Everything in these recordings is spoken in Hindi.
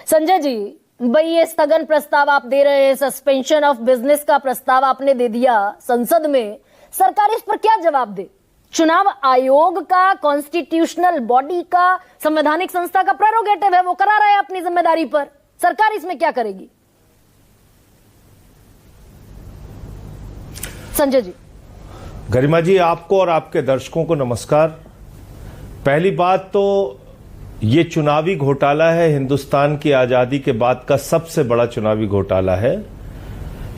संजय जी, भाई ये स्थगन प्रस्ताव आप दे रहे हैं, सस्पेंशन ऑफ बिजनेस का प्रस्ताव आपने दे दिया संसद में, सरकार इस पर क्या जवाब दे? चुनाव आयोग का, कॉन्स्टिट्यूशनल बॉडी का, संवैधानिक संस्था का प्रेरोगेटिव है, वो करा रहा है अपनी जिम्मेदारी पर। सरकार इसमें क्या करेगी? संजय जी। गरिमा जी, आपको और आपके दर्शकों को नमस्कार। पहली बात तो ये चुनावी घोटाला है, हिंदुस्तान की आजादी के बाद का सबसे बड़ा चुनावी घोटाला है।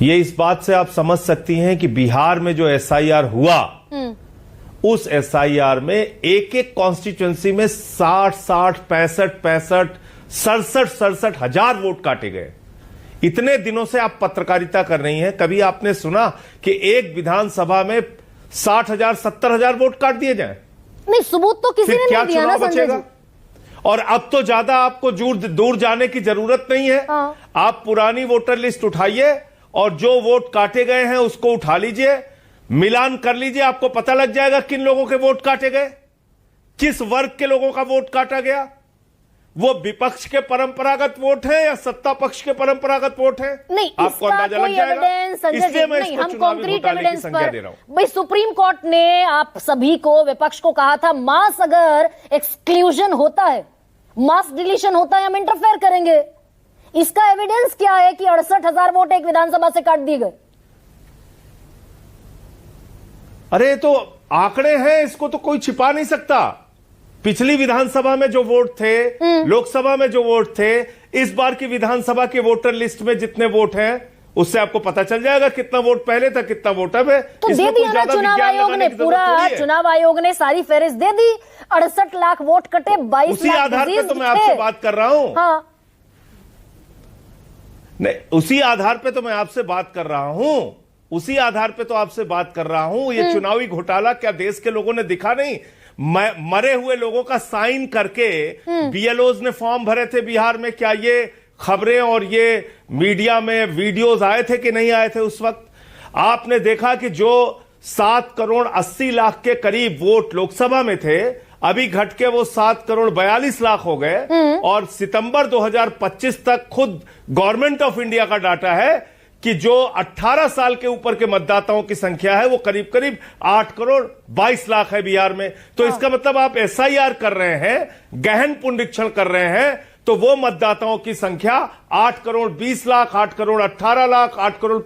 ये इस बात से आप समझ सकती हैं कि बिहार में जो एसआईआर हुआ, उस एसआईआर में एक एक कॉन्स्टिट्यूएंसी में 60, 65, 67 हजार वोट काटे गए। इतने दिनों से आप पत्रकारिता कर रही हैं, कभी आपने सुना कि एक विधानसभा में 60,000, 70,000 वोट काट दिए जाएं? नहीं, सबूत तो किसी ने नहीं दिया ना संजय जी। और अब तो ज्यादा आपको दूर जाने की जरूरत नहीं है। आप पुरानी वोटर लिस्ट उठाइए और जो वोट काटे गए हैं उसको उठा लीजिए, मिलान कर लीजिए, आपको पता लग जाएगा किन लोगों के वोट काटे गए, किस वर्ग के लोगों का वोट काटा गया। वो विपक्ष के परंपरागत वोट है या सत्ता पक्ष के परंपरागत वोट है, नहीं, आपको अंदाजा लग जाएगा। इसलिए मैं इसको चुनावी घोटाले की संज्ञा दे रहा हूं। भाई सुप्रीम कोर्ट ने आप सभी को, विपक्ष को कहा था, मास अगर एक्सक्लूजन होता है, मास डिलीशन होता है, हम इंटरफेयर करेंगे। इसका एविडेंस क्या है कि 68,000 वोट एक विधानसभा से काट दिए गए? अरे तो आंकड़े हैं, इसको तो कोई छिपा नहीं सकता। पिछली विधानसभा में जो वोट थे, लोकसभा में जो वोट थे, इस बार की विधानसभा के वोटर लिस्ट में जितने वोट हैं, उससे आपको पता चल जाएगा कितना वोट पहले था, कितना वोट अब है। तो दे दिया ना चुनाव आयोग ने, पूरा चुनाव आयोग ने सारी फहरिस्त दे दी। 68 लाख वोट कटे, 22 लाख। उसी आधार पे तो मैं आपसे बात कर रहा हूं। हाँ, नहीं, उसी आधार पे तो मैं आपसे बात कर रहा हूं, उसी आधार पे तो आपसे बात कर रहा हूं। ये चुनावी घोटाला क्या देश के लोगों ने दिखा नहीं? मरे हुए लोगों का साइन करके बीएलओज ने फॉर्म भरे थे बिहार में, क्या ये खबरें और ये मीडिया में वीडियोस आए थे कि नहीं आए थे? उस वक्त आपने देखा कि जो 7 करोड़ 80 लाख के करीब वोट लोकसभा में थे, अभी घट के वो 7 करोड़ 42 लाख हो गए। और सितंबर 2025 तक खुद गवर्नमेंट ऑफ इंडिया का डाटा है कि जो 18 साल के ऊपर के मतदाताओं की संख्या है वो करीब करीब 8 करोड़ 22 लाख है बिहार में। तो इसका मतलब आप एसआईआर कर रहे हैं, गहन पुनरीक्षण कर रहे हैं, तो वो मतदाताओं की संख्या 8 करोड़ 20 लाख, 8 करोड़ 18 लाख, 8 करोड़